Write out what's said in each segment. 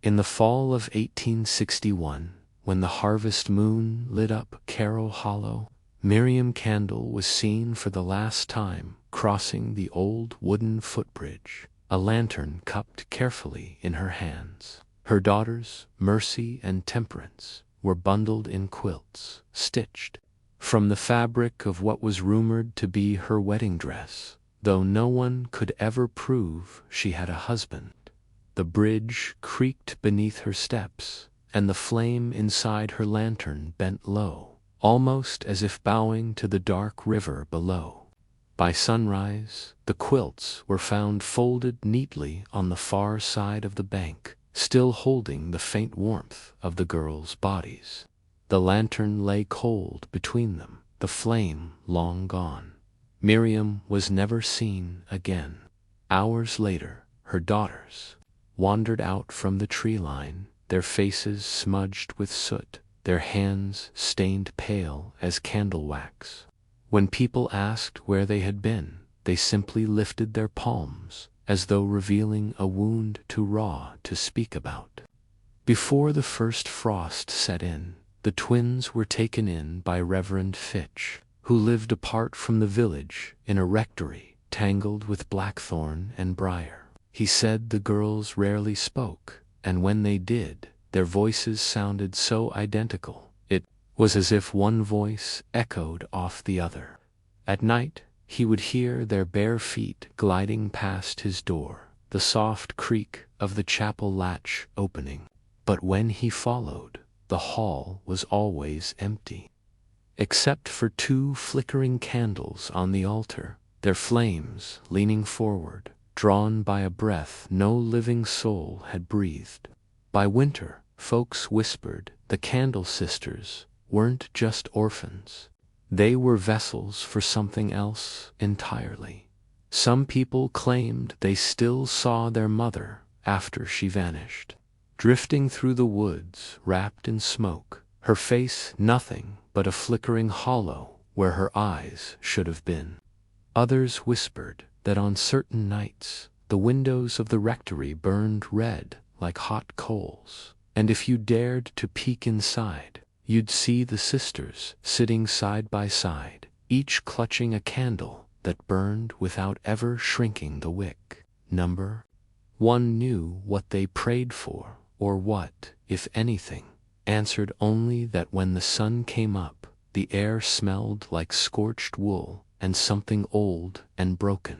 In the fall of 1861, when the harvest moon lit up Carrow Hollow, Miriam Candle was seen for the last time crossing the old wooden footbridge, a lantern cupped carefully in her hands. Her daughters, Mercy and Temperance, were bundled in quilts, stitched from the fabric of what was rumored to be her wedding dress, though no one could ever prove she had a husband. The bridge creaked beneath her steps, and the flame inside her lantern bent low, almost as if bowing to the dark river below. By sunrise, the quilts were found folded neatly on the far side of the bank, still holding the faint warmth of the girls' bodies. The lantern lay cold between them, the flame long gone. Miriam was never seen again. Hours later, her daughters wandered out from the tree line, their faces smudged with soot, their hands stained pale as candle wax. When people asked where they had been, they simply lifted their palms, as though revealing a wound too raw to speak about. Before the first frost set in, the twins were taken in by Reverend Fitch, who lived apart from the village in a rectory tangled with blackthorn and briar. He said the girls rarely spoke, and when they did, their voices sounded so identical, it was as if one voice echoed off the other. At night, he would hear their bare feet gliding past his door, the soft creak of the chapel latch opening. But when he followed, the hall was always empty. Except for 2 flickering candles on the altar, their flames leaning forward, drawn by a breath no living soul had breathed. By winter, folks whispered the Candle Sisters weren't just orphans. They were vessels for something else entirely. Some people claimed they still saw their mother after she vanished, drifting through the woods wrapped in smoke, her face nothing but a flickering hollow where her eyes should have been. Others whispered that on certain nights the windows of the rectory burned red like hot coals, and if you dared to peek inside, you'd see the sisters sitting side by side, each clutching a candle that burned without ever shrinking the wick. Number one knew what they prayed for, or what, if anything, answered only that when the sun came up, the air smelled like scorched wool and something old and broken.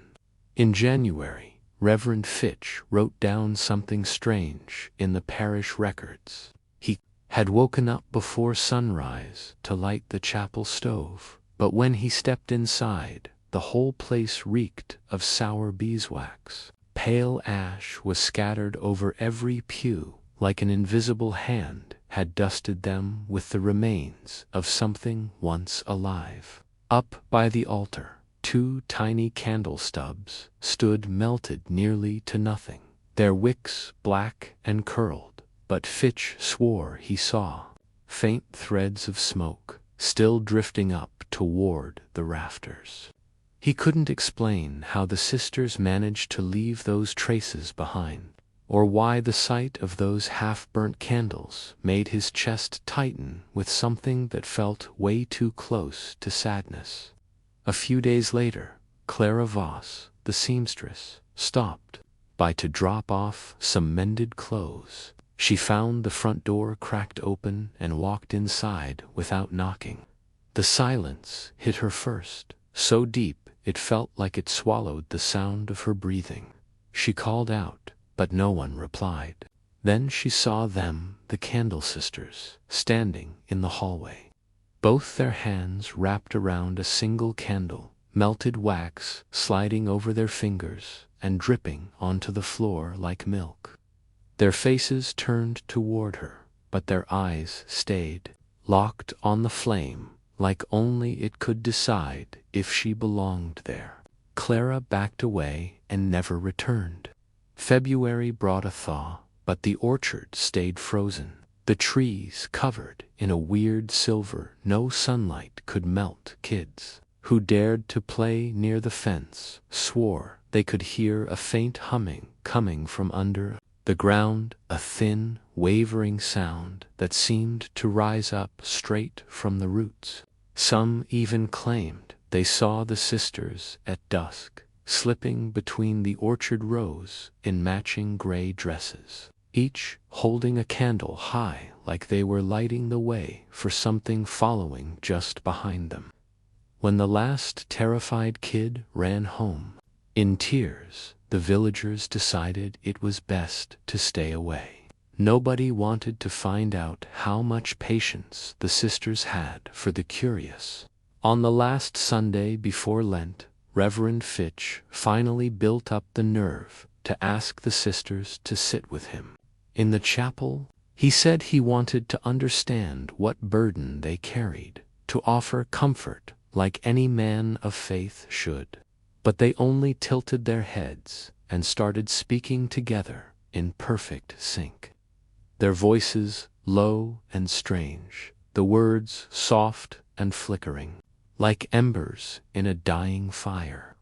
In January, Reverend Fitch wrote down something strange in the parish records. He had woken up before sunrise to light the chapel stove, but when he stepped inside, the whole place reeked of sour beeswax. Pale ash was scattered over every pew, like an invisible hand had dusted them with the remains of something once alive. Up by the altar, 2 tiny candle stubs stood melted nearly to nothing, their wicks black and curled, but Fitch swore he saw faint threads of smoke still drifting up toward the rafters. He couldn't explain how the sisters managed to leave those traces behind, or why the sight of those half-burnt candles made his chest tighten with something that felt way too close to sadness. A few days later, Clara Voss, the seamstress, stopped by to drop off some mended clothes. She found the front door cracked open and walked inside without knocking. The silence hit her first, so deep it felt like it swallowed the sound of her breathing. She called out, but no one replied. Then she saw them, the Candle Sisters, standing in the hallway, both their hands wrapped around a single candle, melted wax sliding over their fingers and dripping onto the floor like milk. Their faces turned toward her, but their eyes stayed locked on the flame, like only it could decide if she belonged there. Clara backed away and never returned. February brought a thaw, but the orchard stayed frozen, the trees covered in a weird silver no sunlight could melt. Kids who dared to play near the fence swore they could hear a faint humming coming from under The ground, a thin, wavering sound that seemed to rise up straight from the roots. Some even claimed they saw the sisters at dusk, slipping between the orchard rows in matching gray dresses, each holding a candle high like they were lighting the way for something following just behind them. When the last terrified kid ran home, in tears, the villagers decided it was best to stay away. Nobody wanted to find out how much patience the sisters had for the curious. On the last Sunday before Lent, Reverend Fitch finally built up the nerve to ask the sisters to sit with him. In the chapel, he said he wanted to understand what burden they carried, to offer comfort like any man of faith should. But they only tilted their heads and started speaking together in perfect sync. Their voices low and strange, the words soft and flickering, like embers in a dying fire.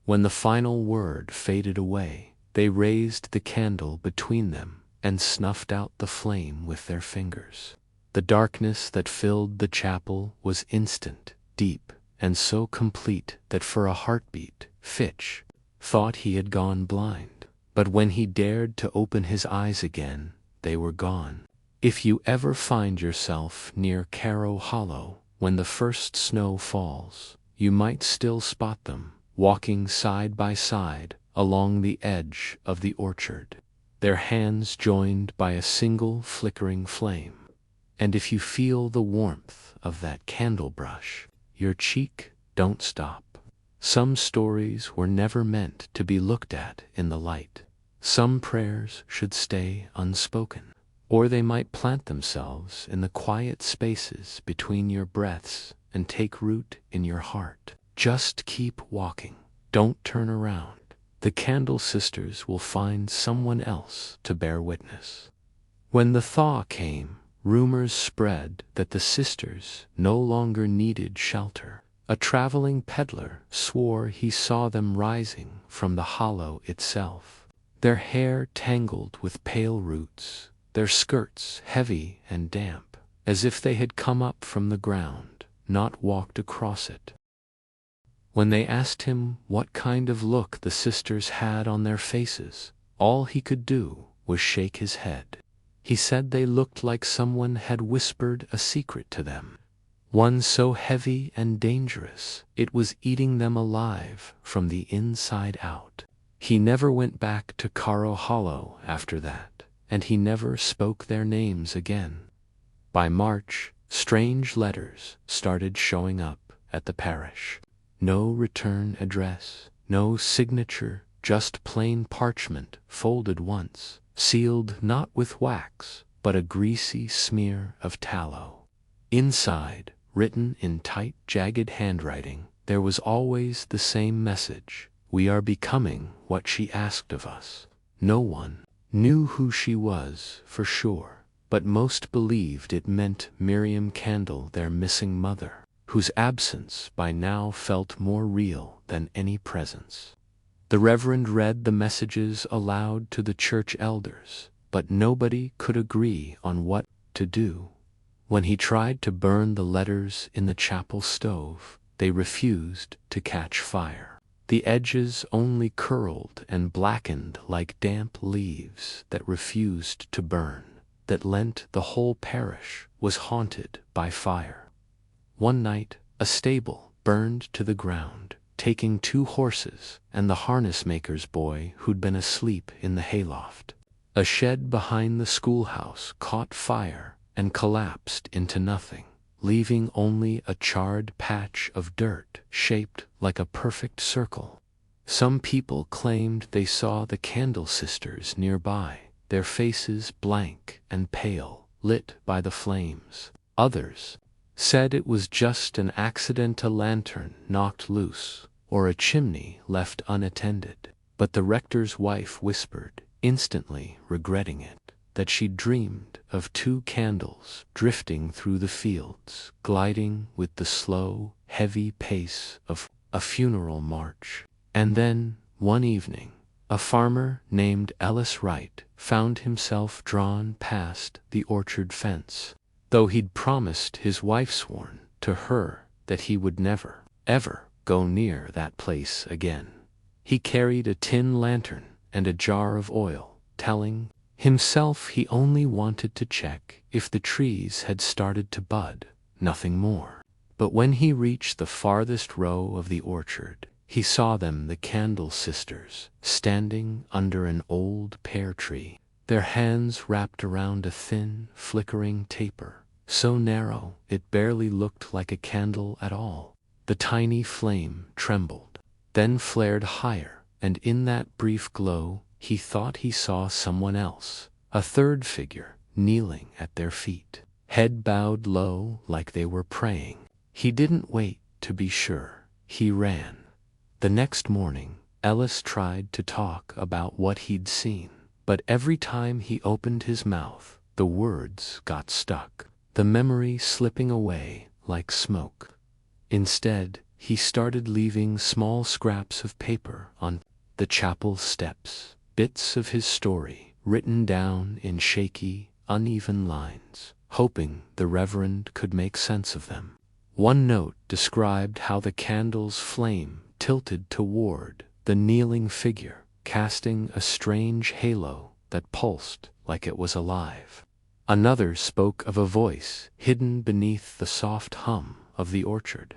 When the final word faded away, they raised the candle between them and snuffed out the flame with their fingers. The darkness that filled the chapel was instant, deep, and so complete that for a heartbeat, Fitch thought he had gone blind. But when he dared to open his eyes again, they were gone. If you ever find yourself near Carrow Hollow when the first snow falls, you might still spot them, walking side by side along the edge of the orchard, their hands joined by a single flickering flame. And if you feel the warmth of that candle brush, your cheek, don't stop. Some stories were never meant to be looked at in the light. Some prayers should stay unspoken, or they might plant themselves in the quiet spaces between your breaths and take root in your heart. Just keep walking. Don't turn around. The Candle Sisters will find someone else to bear witness. When the thaw came, rumors spread that the sisters no longer needed shelter. A traveling peddler swore he saw them rising from the hollow itself, their hair tangled with pale roots, their skirts heavy and damp, as if they had come up from the ground, not walked across it. When they asked him what kind of look the sisters had on their faces, all he could do was shake his head. He said they looked like someone had whispered a secret to them, one so heavy and dangerous it was eating them alive from the inside out. He never went back to Carrow Hollow after that, and he never spoke their names again. By March, strange letters started showing up at the parish. No return address, no signature, just plain parchment folded once, sealed not with wax, but a greasy smear of tallow. Inside, written in tight, jagged handwriting, there was always the same message: we are becoming what she asked of us. No one knew who she was for sure, but most believed it meant Miriam Candle, their missing mother, whose absence by now felt more real than any presence. The Reverend read the messages aloud to the church elders, but nobody could agree on what to do. When he tried to burn the letters in the chapel stove, they refused to catch fire. The edges only curled and blackened like damp leaves that refused to burn. That Lent the whole parish was haunted by fire. One night, a stable burned to the ground, taking 2 horses and the harness maker's boy who'd been asleep in the hayloft. A shed behind the schoolhouse caught fire and collapsed into nothing, leaving only a charred patch of dirt shaped like a perfect circle. Some people claimed they saw the Candle Sisters nearby, their faces blank and pale, lit by the flames. Others said it was just an accident, a lantern knocked loose, or a chimney left unattended. But the rector's wife whispered, instantly regretting it, that she dreamed of 2 candles drifting through the fields, gliding with the slow, heavy pace of a funeral march. And then, one evening, A farmer named Ellis Wright found himself drawn past the orchard fence, though he'd promised his wife sworn to her that he would never, ever go near that place again. He carried a tin lantern and a jar of oil, telling himself he only wanted to check if the trees had started to bud, nothing more. But when he reached the farthest row of the orchard, he saw them, the Candle Sisters, standing under an old pear tree, their hands wrapped around a thin, flickering taper, so narrow it barely looked like a candle at all. The tiny flame trembled, then flared higher, and in that brief glow he thought he saw someone else, a third figure, kneeling at their feet, head bowed low like they were praying. He didn't wait to be sure, he ran. The next morning, Ellis tried to talk about what he'd seen, but every time he opened his mouth, the words got stuck, the memory slipping away like smoke. Instead, he started leaving small scraps of paper on the chapel steps, bits of his story written down in shaky, uneven lines, hoping the Reverend could make sense of them. One note described how the candle's flame tilted toward the kneeling figure, casting a strange halo that pulsed like it was alive. Another spoke of a voice hidden beneath the soft hum of the orchard,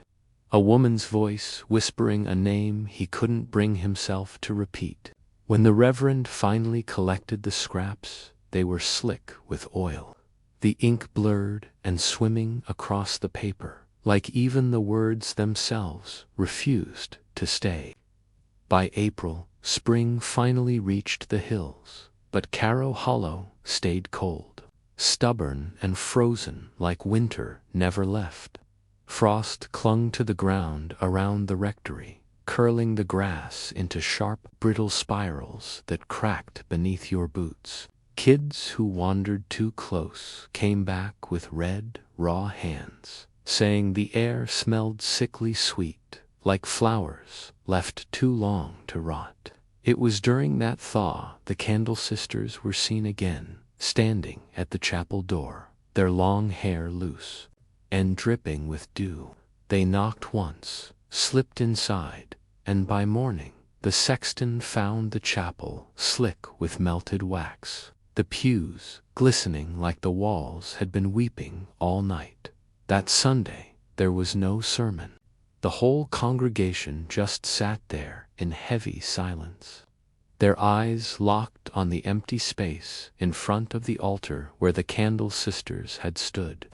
a woman's voice whispering a name he couldn't bring himself to repeat. When the Reverend finally collected the scraps, they were slick with oil, the ink blurred and swimming across the paper, like even the words themselves refused to stay. By April, spring finally reached the hills, but Carrow Hollow stayed cold, stubborn and frozen like winter never left. Frost clung to the ground around the rectory, curling the grass into sharp, brittle spirals that cracked beneath your boots. Kids who wandered too close came back with red, raw hands, saying the air smelled sickly sweet, like flowers left too long to rot. It was during that thaw the Candle Sisters were seen again, standing at the chapel door, their long hair loose and dripping with dew. They knocked once, slipped inside, and by morning the sexton found the chapel slick with melted wax, the pews glistening like the walls had been weeping all night. That Sunday there was no sermon. The whole congregation just sat there in heavy silence, their eyes locked on the empty space in front of the altar where the Candle Sisters had stood.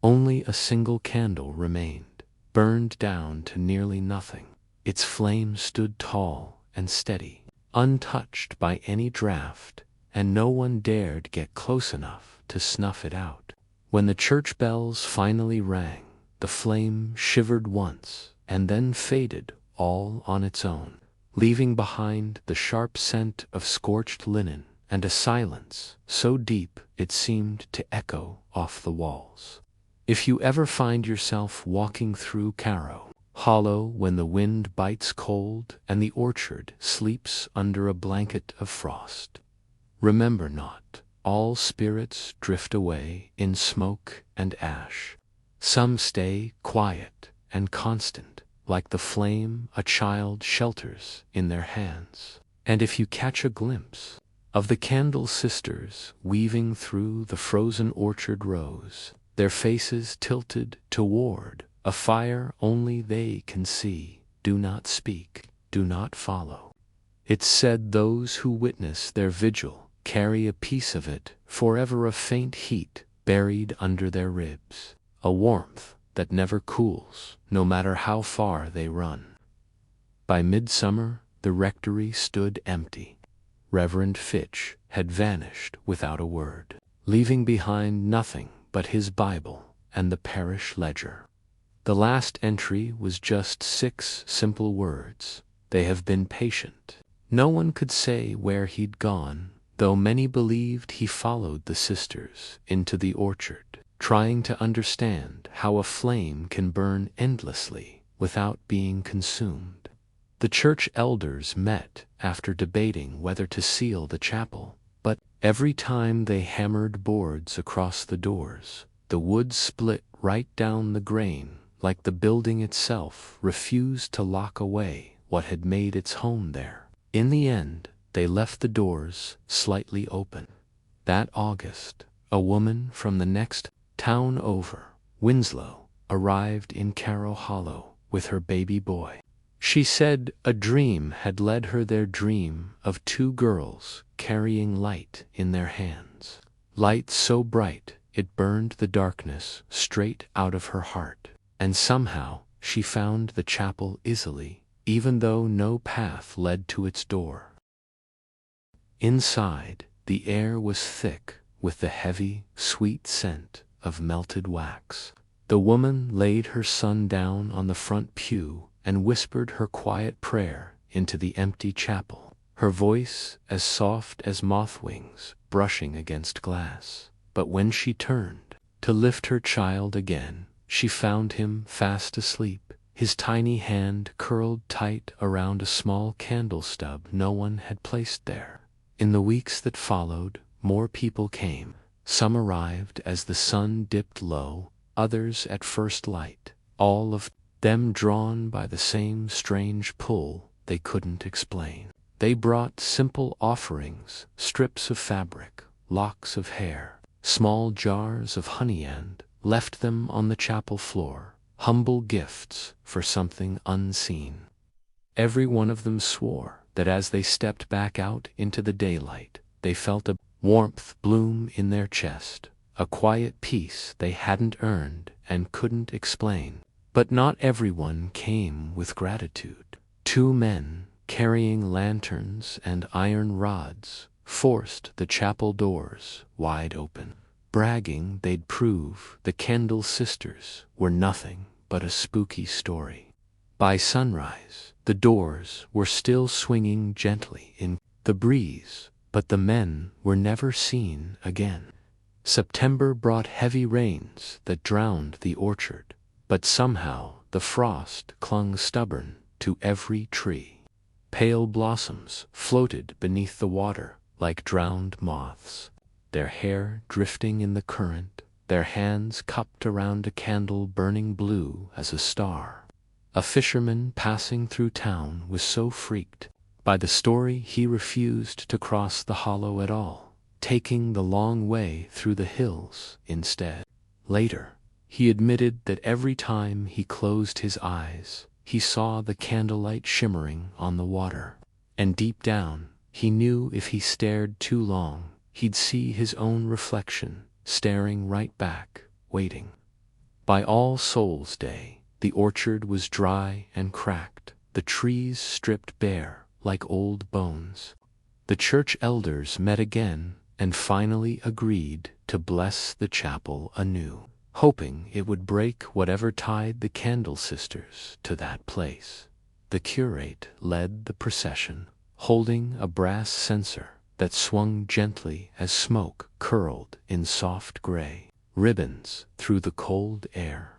Only a single candle remained, burned down to nearly nothing. Its flame stood tall and steady, untouched by any draft, and no one dared get close enough to snuff it out. When the church bells finally rang, the flame shivered once and then faded all on its own, leaving behind the sharp scent of scorched linen and a silence so deep it seemed to echo off the walls. If you ever find yourself walking through Carrow Hollow when the wind bites cold and the orchard sleeps under a blanket of frost, remember not all spirits drift away in smoke and ash. Some stay quiet and constant, like the flame a child shelters in their hands. And if you catch a glimpse of the Candle Sisters weaving through the frozen orchard rows, their faces tilted toward a fire only they can see, do not speak, do not follow. It's said those who witness their vigil carry a piece of it forever, a faint heat buried under their ribs, a warmth that never cools, no matter how far they run. By midsummer, the rectory stood empty. Reverend Fitch had vanished without a word, leaving behind nothing but his Bible and the parish ledger. The last entry was just 6 simple words: "They have been patient." No one could say where he'd gone, though many believed he followed the sisters into the orchard, trying to understand how a flame can burn endlessly without being consumed. The church elders met after debating whether to seal the chapel, but every time they hammered boards across the doors, the wood split right down the grain, like the building itself refused to lock away what had made its home there. In the end, they left the doors slightly open. That August, a woman from the next town over, Winslow, arrived in Carrow Hollow with her baby boy. She said a dream had led her their dream of two girls carrying light in their hands. Light so bright it burned the darkness straight out of her heart. And somehow she found the chapel easily, even though no path led to its door. Inside, the air was thick with the heavy, sweet scent of melted wax. The woman laid her son down on the front pew and whispered her quiet prayer into the empty chapel, her voice as soft as moth wings brushing against glass. But when she turned to lift her child again, she found him fast asleep, his tiny hand curled tight around a small candle stub no one had placed there. In the weeks that followed, more people came. Some arrived as the sun dipped low, others at first light, all of them drawn by the same strange pull they couldn't explain. They brought simple offerings, strips of fabric, locks of hair, small jars of honey, and left them on the chapel floor, humble gifts for something unseen. Every one of them swore that as they stepped back out into the daylight, they felt a warmth bloom in their chest, a quiet peace they hadn't earned and couldn't explain. But not everyone came with gratitude. Two men, carrying lanterns and iron rods, forced the chapel doors wide open, bragging they'd prove the Candle Sisters were nothing but a spooky story. By sunrise, the doors were still swinging gently in the breeze, but the men were never seen again. September brought heavy rains that drowned the orchard, but somehow the frost clung stubborn to every tree. Pale blossoms floated beneath the water like drowned moths, their hair drifting in the current, their hands cupped around a candle burning blue as a star. A fisherman passing through town was so freaked by the story he refused to cross the hollow at all, taking the long way through the hills instead. Later, he admitted that every time he closed his eyes, he saw the candlelight shimmering on the water, and deep down, he knew if he stared too long, he'd see his own reflection staring right back, waiting. By All Souls' Day, the orchard was dry and cracked, the trees stripped bare like old bones. The church elders met again and finally agreed to bless the chapel anew, hoping it would break whatever tied the Candle Sisters to that place. The curate led the procession, holding a brass censer that swung gently as smoke curled in soft gray ribbons through the cold air.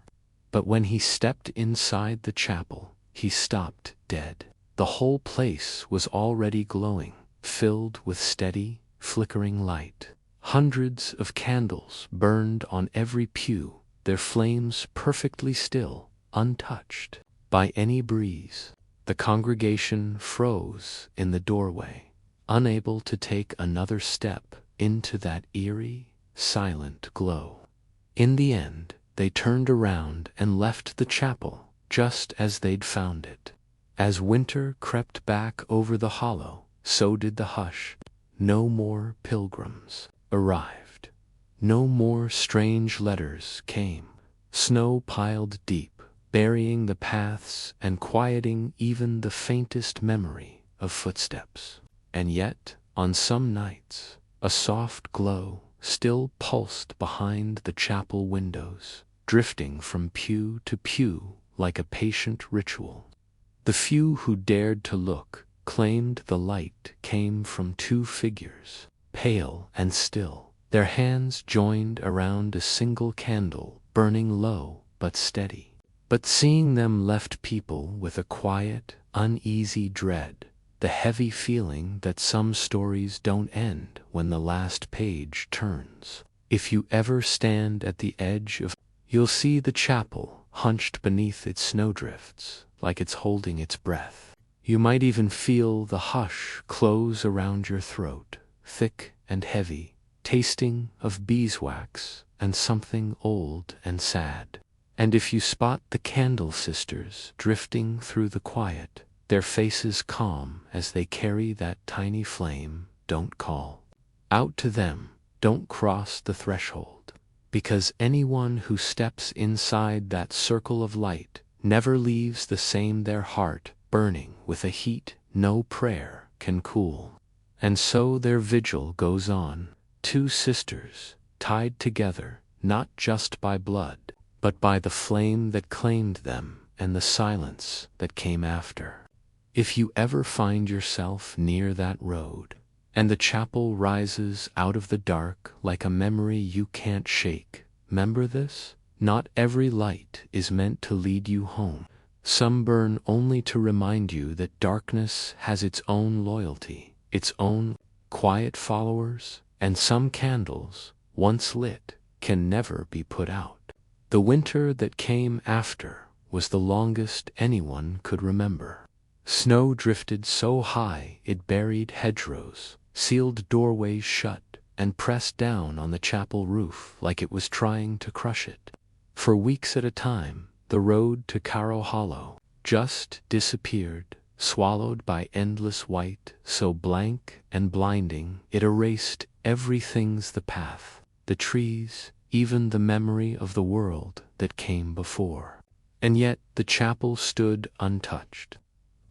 But when he stepped inside the chapel, he stopped dead. The whole place was already glowing, filled with steady, flickering light. Hundreds of candles burned on every pew, their flames perfectly still, untouched by any breeze. The congregation froze in the doorway, unable to take another step into that eerie, silent glow. In the end, they turned around and left the chapel just as they'd found it. As winter crept back over the hollow, so did the hush. No more pilgrims arrived. No more strange letters came. Snow piled deep, burying the paths and quieting even the faintest memory of footsteps. And yet, on some nights, a soft glow still pulsed behind the chapel windows, drifting from pew to pew like a patient ritual. The few who dared to look claimed the light came from two figures, pale and still, their hands joined around a single candle burning low but steady. But seeing them left people with a quiet, uneasy dread, the heavy feeling that some stories don't end when the last page turns. If you ever stand at the edge of, you'll see the chapel hunched beneath its snowdrifts, like it's holding its breath. You might even feel the hush close around your throat, thick and heavy, tasting of beeswax and something old and sad. And if you spot the candle sisters drifting through the quiet, their faces calm as they carry that tiny flame, don't call out to them, don't cross the threshold, because anyone who steps inside that circle of light never leaves the same, their heart burning with a heat no prayer can cool. And so their vigil goes on, two sisters tied together not just by blood, but by the flame that claimed them and the silence that came after. If you ever find yourself near that road, and the chapel rises out of the dark like a memory you can't shake, remember this: not every light is meant to lead you home. Some burn only to remind you that darkness has its own loyalty, its own quiet followers, and some candles, once lit, can never be put out. The winter that came after was the longest anyone could remember. Snow drifted so high it buried hedgerows, sealed doorways shut, and pressed down on the chapel roof like it was trying to crush it. For weeks at a time, the road to Carrow Hollow just disappeared, swallowed by endless white, so blank and blinding it erased everything's the path, the trees, even the memory of the world that came before. And yet the chapel stood untouched.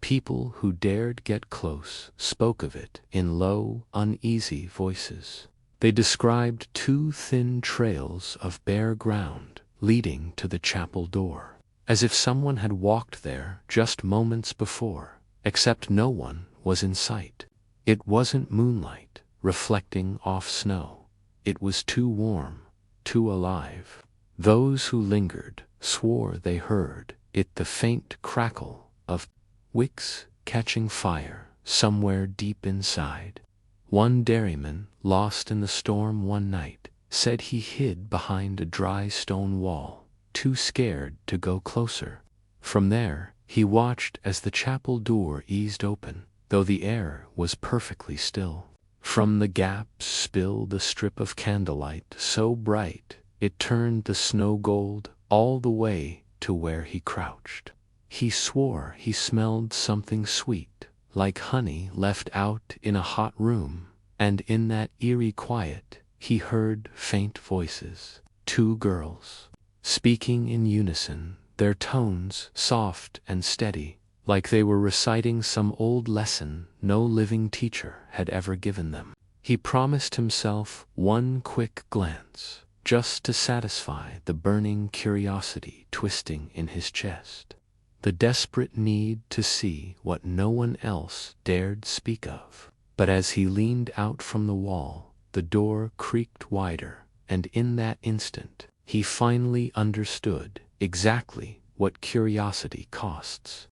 People who dared get close spoke of it in low, uneasy voices. They described two thin trails of bare ground leading to the chapel door, as if someone had walked there just moments before, except no one was in sight. It wasn't moonlight reflecting off snow. It was too warm, too alive. Those who lingered swore they heard it, the faint crackle of wicks catching fire somewhere deep inside. One dairyman, lost in the storm one night, said he hid behind a dry stone wall, too scared to go closer. From there, he watched as the chapel door eased open, though the air was perfectly still. From the gaps spilled a strip of candlelight so bright it turned the snow gold all the way to where he crouched. He swore he smelled something sweet, like honey left out in a hot room, and in that eerie quiet he heard faint voices, two girls, speaking in unison, their tones soft and steady, like they were reciting some old lesson no living teacher had ever given them. He promised himself one quick glance, just to satisfy the burning curiosity twisting in his chest, the desperate need to see what no one else dared speak of. But as he leaned out from the wall, the door creaked wider, and in that instant, he finally understood exactly what curiosity costs.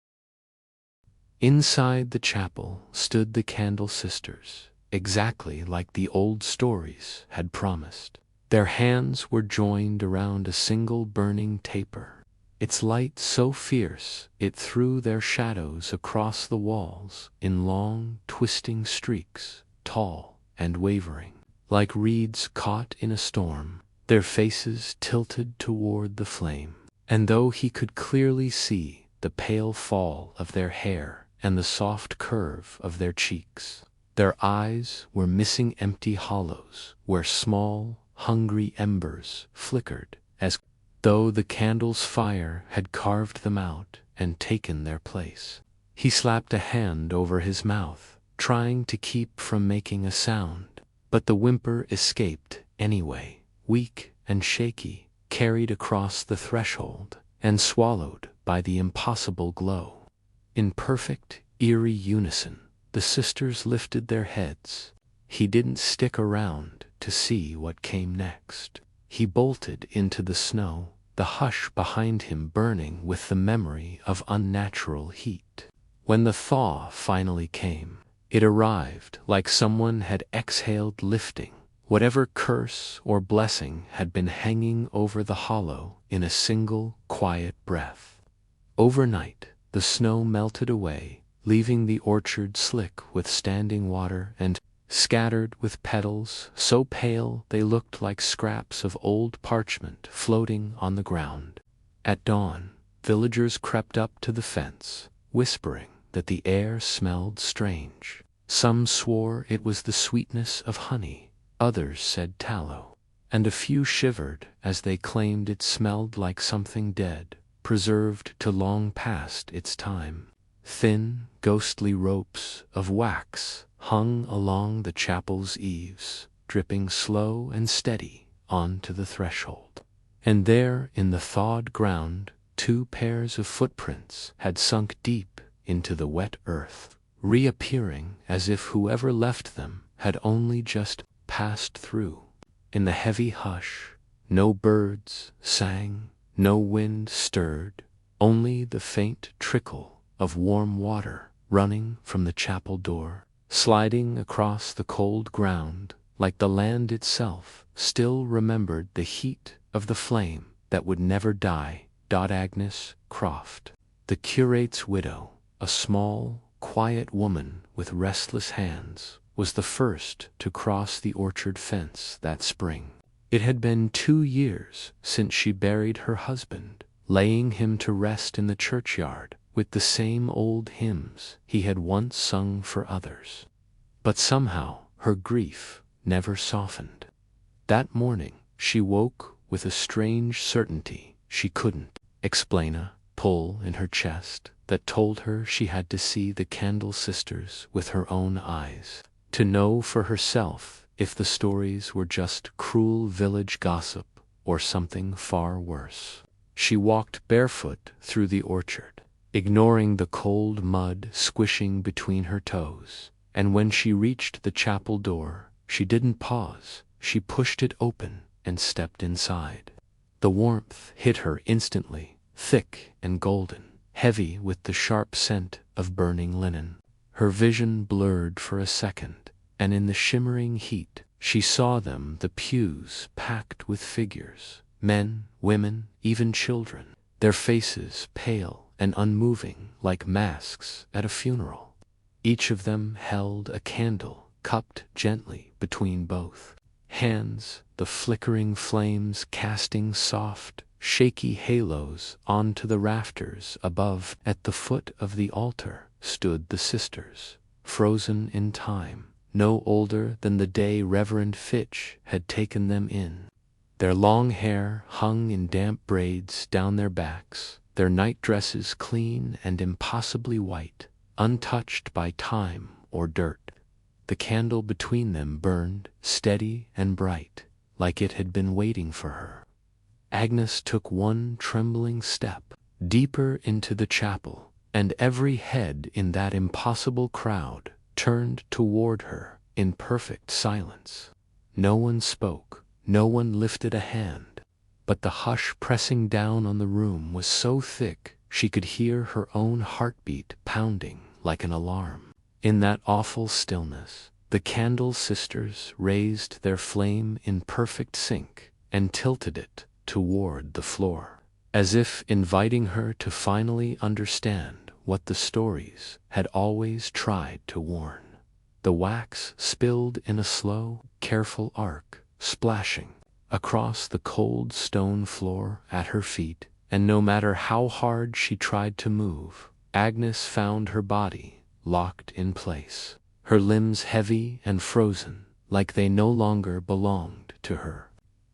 Inside the chapel stood the Candle Sisters, exactly like the old stories had promised. Their hands were joined around a single burning taper, its light so fierce it threw their shadows across the walls in long, twisting streaks, tall and wavering, like reeds caught in a storm, their faces tilted toward the flame. And though he could clearly see the pale fall of their hair and the soft curve of their cheeks, their eyes were missing empty hollows where small, hungry embers flickered as though the candle's fire had carved them out and taken their place. He slapped a hand over his mouth, trying to keep from making a sound, but the whimper escaped anyway, weak and shaky, carried across the threshold and swallowed by the impossible glow. In perfect, eerie unison, the sisters lifted their heads. He didn't stick around to see what came next. He bolted into the snow, the hush behind him burning with the memory of unnatural heat. When the thaw finally came, it arrived like someone had exhaled, lifting whatever curse or blessing had been hanging over the hollow in a single quiet breath. Overnight, the snow melted away, leaving the orchard slick with standing water and scattered with petals so pale they looked like scraps of old parchment floating on the ground. At dawn, villagers crept up to the fence, whispering that the air smelled strange. Some swore it was the sweetness of honey, others said tallow, and a few shivered as they claimed it smelled like something dead, preserved to long past its time. Thin, ghostly ropes of wax hung along the chapel's eaves, dripping slow and steady onto the threshold. And there, in the thawed ground, 2 pairs of footprints had sunk deep into the wet earth, reappearing as if whoever left them had only just passed through. In the heavy hush, no birds sang, no wind stirred, only the faint trickle of warm water running from the chapel door, sliding across the cold ground like the land itself still remembered the heat of the flame that would never die. Agnes Croft, the curate's widow, a small, quiet woman with restless hands, was the first to cross the orchard fence that spring. It had been 2 years since she buried her husband, laying him to rest in the churchyard with the same old hymns he had once sung for others. But somehow her grief never softened. That morning she woke with a strange certainty she couldn't explain, a pull in her chest that told her she had to see the Candle Sisters with her own eyes, to know for herself if the stories were just cruel village gossip or something far worse. She walked barefoot through the orchard, ignoring the cold mud squishing between her toes, and when she reached the chapel door, she didn't pause. She pushed it open and stepped inside. The warmth hit her instantly, thick and golden, heavy with the sharp scent of burning linen. Her vision blurred for a second, and in the shimmering heat, she saw them, the pews packed with figures, men, women, even children, their faces pale and unmoving like masks at a funeral. Each of them held a candle, cupped gently between both hands, the flickering flames casting soft, shaky halos onto the rafters above. At the foot of the altar stood the sisters, frozen in time, no older than the day Reverend Fitch had taken them in. Their long hair hung in damp braids down their backs, their night dresses clean and impossibly white, untouched by time or dirt. The candle between them burned, steady and bright, like it had been waiting for her. Agnes took one trembling step, deeper into the chapel, and every head in that impossible crowd turned toward her in perfect silence. No one spoke, no one lifted a hand, but the hush pressing down on the room was so thick she could hear her own heartbeat pounding like an alarm. In that awful stillness, the Candle Sisters raised their flame in perfect sync and tilted it toward the floor, as if inviting her to finally understand what the stories had always tried to warn. The wax spilled in a slow, careful arc, splashing across the cold stone floor at her feet, and no matter how hard she tried to move, Agnes found her body locked in place, her limbs heavy and frozen, like they no longer belonged to her.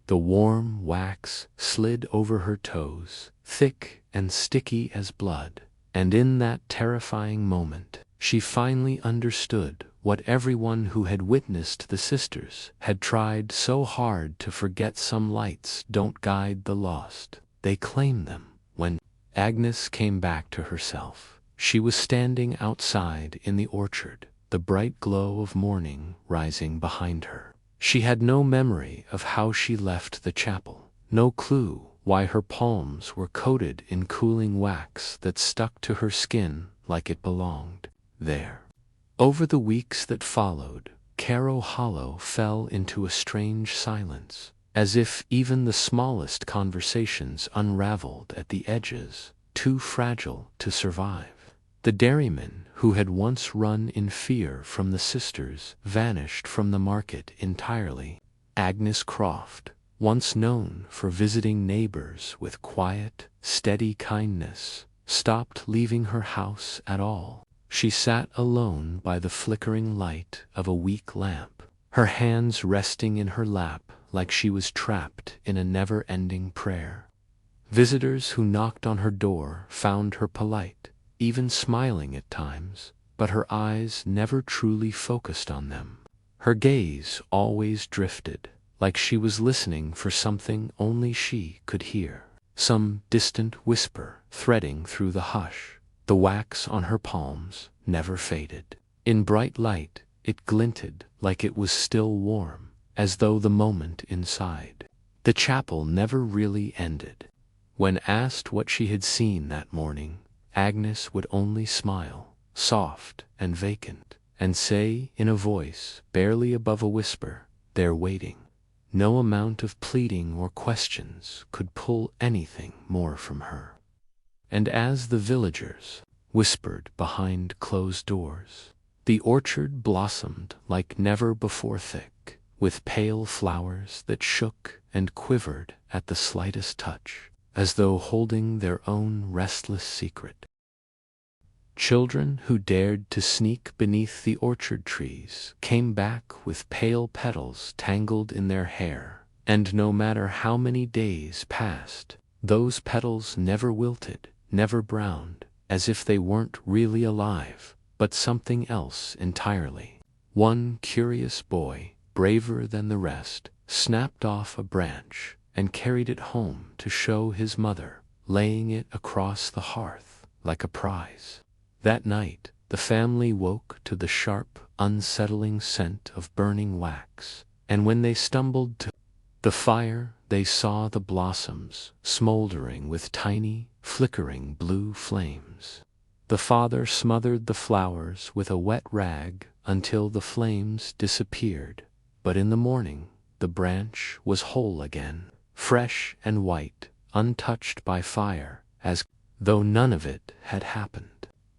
The warm wax slid over her toes, thick and sticky as blood, and in that terrifying moment, she finally understood what everyone who had witnessed the sisters had tried so hard to forget. Some lights don't guide the lost, they claim them. When Agnes came back to herself, she was standing outside in the orchard, the bright glow of morning rising behind her. She had no memory of how she left the chapel, no clue why her palms were coated in cooling wax that stuck to her skin like it belonged there. Over the weeks that followed, Carrow Hollow fell into a strange silence, as if even the smallest conversations unraveled at the edges, too fragile to survive. The dairyman who had once run in fear from the sisters vanished from the market entirely. Agnes Croft, once known for visiting neighbors with quiet, steady kindness, stopped leaving her house at all. She sat alone by the flickering light of a weak lamp, her hands resting in her lap like she was trapped in a never-ending prayer. Visitors who knocked on her door found her polite, even smiling at times, but her eyes never truly focused on them. Her gaze always drifted, like she was listening for something only she could hear, some distant whisper threading through the hush. The wax on her palms never faded. In bright light, it glinted like it was still warm, as though the moment inside. The chapel never really ended. When asked what she had seen that morning, Agnes would only smile, soft and vacant, and say in a voice barely above a whisper, "They're waiting." No amount of pleading or questions could pull anything more from her. And as the villagers whispered behind closed doors, the orchard blossomed like never before, thick, with pale flowers that shook and quivered at the slightest touch, as though holding their own restless secret. Children who dared to sneak beneath the orchard trees came back with pale petals tangled in their hair, and no matter how many days passed, those petals never wilted, never browned, as if they weren't really alive, but something else entirely. One curious boy, braver than the rest, snapped off a branch and carried it home to show his mother, laying it across the hearth like a prize. That night, the family woke to the sharp, unsettling scent of burning wax, and when they stumbled to the fire, they saw the blossoms smoldering with tiny, flickering blue flames. The father smothered the flowers with a wet rag until the flames disappeared, but in the morning, the branch was whole again, fresh and white, untouched by fire, as though none of it had happened.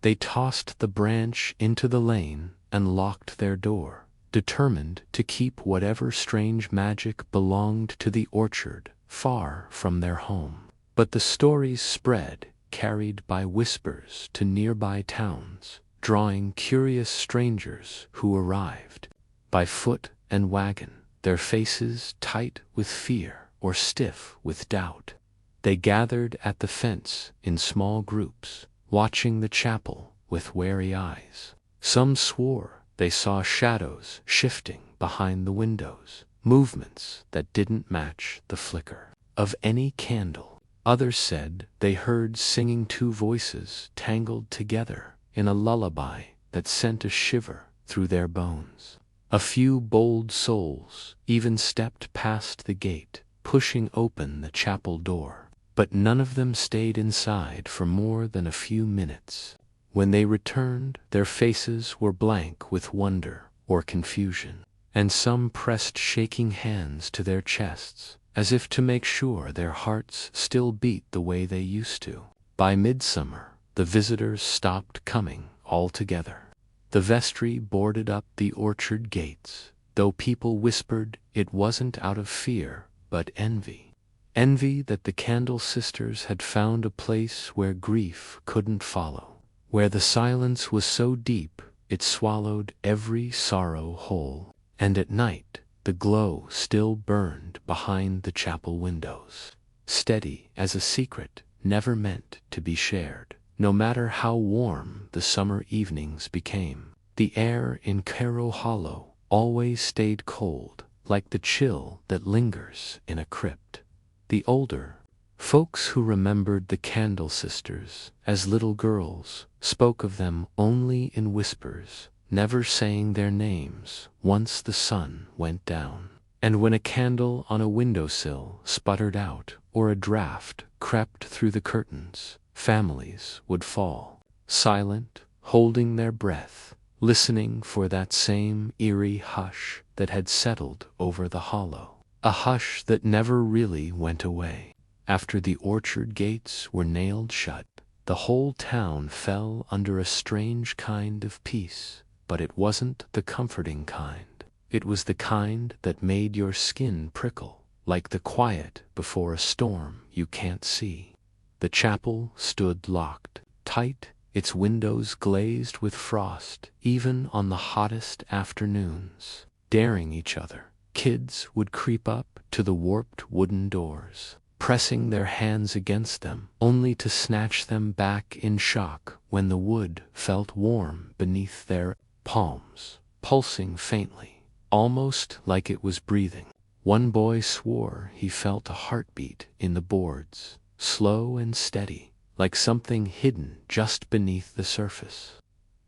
They tossed the branch into the lane and locked their door, determined to keep whatever strange magic belonged to the orchard far from their home. But the stories spread, carried by whispers to nearby towns, drawing curious strangers who arrived by foot and wagon, their faces tight with fear or stiff with doubt. They gathered at the fence in small groups, watching the chapel with wary eyes. Some swore they saw shadows shifting behind the windows, movements that didn't match the flicker of any candle. Others said they heard singing two voices tangled together in a lullaby that sent a shiver through their bones. A few bold souls even stepped past the gate, pushing open the chapel door, but none of them stayed inside for more than a few minutes. When they returned, their faces were blank with wonder or confusion, and some pressed shaking hands to their chests, as if to make sure their hearts still beat the way they used to. By midsummer, the visitors stopped coming altogether. The vestry boarded up the orchard gates, though people whispered it wasn't out of fear, but envy. Envy that the Candle Sisters had found a place where grief couldn't follow, where the silence was so deep it swallowed every sorrow whole, and at night the glow still burned behind the chapel windows, steady as a secret never meant to be shared. No matter how warm the summer evenings became, the air in Carrow Hollow always stayed cold, like the chill that lingers in a crypt. The older folks who remembered the Candle Sisters as little girls spoke of them only in whispers, never saying their names once the sun went down. And when a candle on a windowsill sputtered out, or a draught crept through the curtains, families would fall, silent, holding their breath, listening for that same eerie hush that had settled over the hollow. A hush that never really went away. After the orchard gates were nailed shut, the whole town fell under a strange kind of peace, but it wasn't the comforting kind. It was the kind that made your skin prickle, like the quiet before a storm you can't see. The chapel stood locked tight, its windows glazed with frost, even on the hottest afternoons. Daring each other, kids would creep up to the warped wooden doors, pressing their hands against them, only to snatch them back in shock when the wood felt warm beneath their palms, pulsing faintly, almost like it was breathing. One boy swore he felt a heartbeat in the boards, slow and steady, like something hidden just beneath the surface.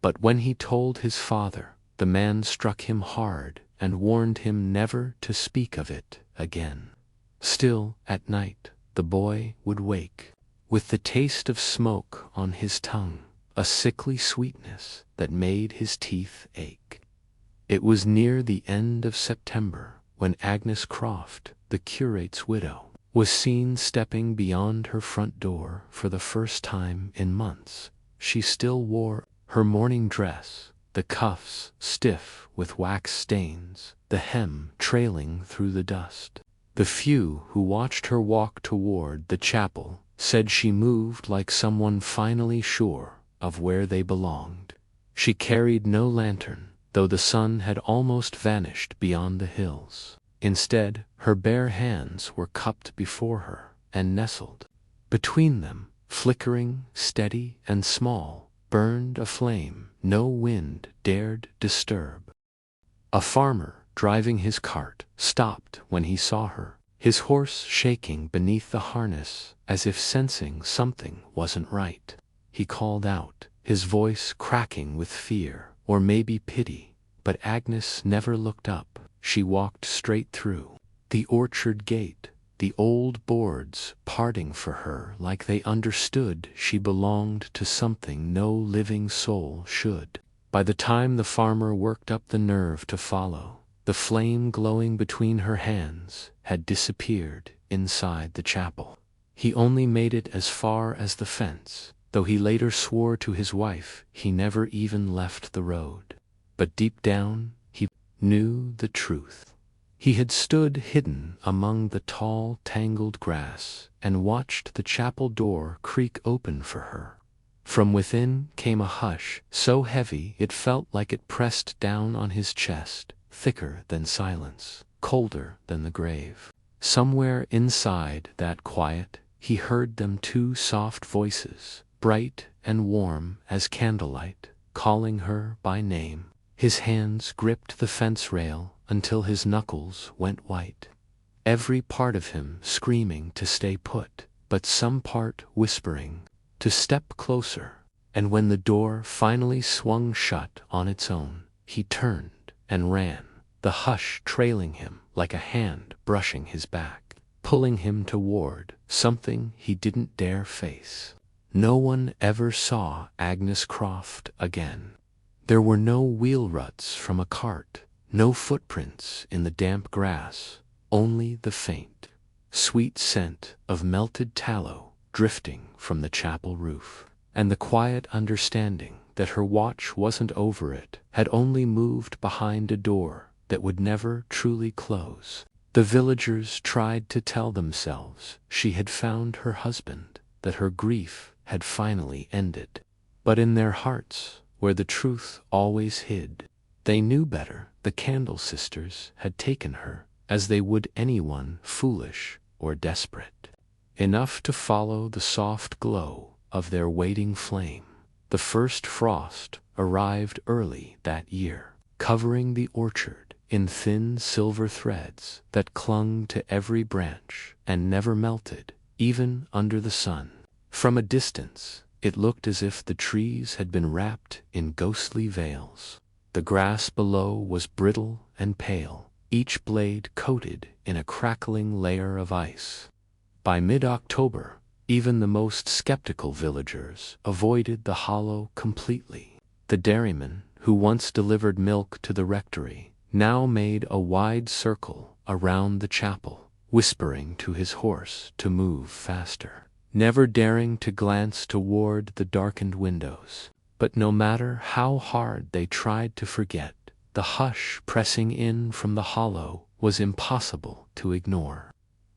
But when he told his father, the man struck him hard and warned him never to speak of it again. Still, at night, the boy would wake, with the taste of smoke on his tongue, a sickly sweetness that made his teeth ache. It was near the end of September when Agnes Croft, the curate's widow, was seen stepping beyond her front door for the first time in months. She still wore her morning dress, the cuffs stiff with wax stains, the hem trailing through the dust. The few who watched her walk toward the chapel said she moved like someone finally sure of where they belonged. She carried no lantern, though the sun had almost vanished beyond the hills. Instead, her bare hands were cupped before her, and nestled between them, flickering, steady and small, burned a flame no wind dared disturb. A farmer, driving his cart, stopped when he saw her, his horse shaking beneath the harness as if sensing something wasn't right. He called out, his voice cracking with fear, or maybe pity, but Agnes never looked up. She walked straight through the orchard gate, the old boards parting for her like they understood she belonged to something no living soul should. By the time the farmer worked up the nerve to follow, the flame glowing between her hands had disappeared inside the chapel. He only made it as far as the fence, though he later swore to his wife he never even left the road. But deep down, he knew the truth. He had stood hidden among the tall, tangled grass and watched the chapel door creak open for her. From within came a hush so heavy it felt like it pressed down on his chest, thicker than silence, colder than the grave. Somewhere inside that quiet, he heard them two soft voices, bright and warm as candlelight, calling her by name. His hands gripped the fence rail until his knuckles went white. Every part of him screaming to stay put, but some part whispering to step closer. And when the door finally swung shut on its own, he turned and ran, the hush trailing him like a hand brushing his back, pulling him toward something he didn't dare face. No one ever saw Agnes Croft again. There were no wheel ruts from a cart, no footprints in the damp grass, only the faint, sweet scent of melted tallow drifting from the chapel roof, and the quiet understanding that her watch wasn't over it, had only moved behind a door that would never truly close. The villagers tried to tell themselves she had found her husband, that her grief had finally ended. But in their hearts, where the truth always hid, they knew better. The Candle Sisters had taken her, as they would anyone foolish or desperate. Enough to follow the soft glow of their waiting flame. The first frost arrived early that year, covering the orchard in thin silver threads that clung to every branch and never melted, even under the sun. From a distance, it looked as if the trees had been wrapped in ghostly veils. The grass below was brittle and pale, each blade coated in a crackling layer of ice. By mid-October, even the most skeptical villagers avoided the hollow completely. The dairyman, who once delivered milk to the rectory, now made a wide circle around the chapel, whispering to his horse to move faster, never daring to glance toward the darkened windows. But no matter how hard they tried to forget, the hush pressing in from the hollow was impossible to ignore.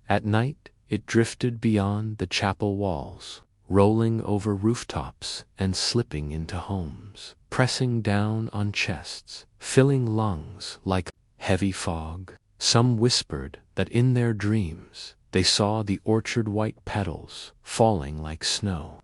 At night, it drifted beyond the chapel walls, rolling over rooftops and slipping into homes, pressing down on chests, filling lungs like heavy fog. Some whispered that in their dreams they saw the orchard white petals falling like snow.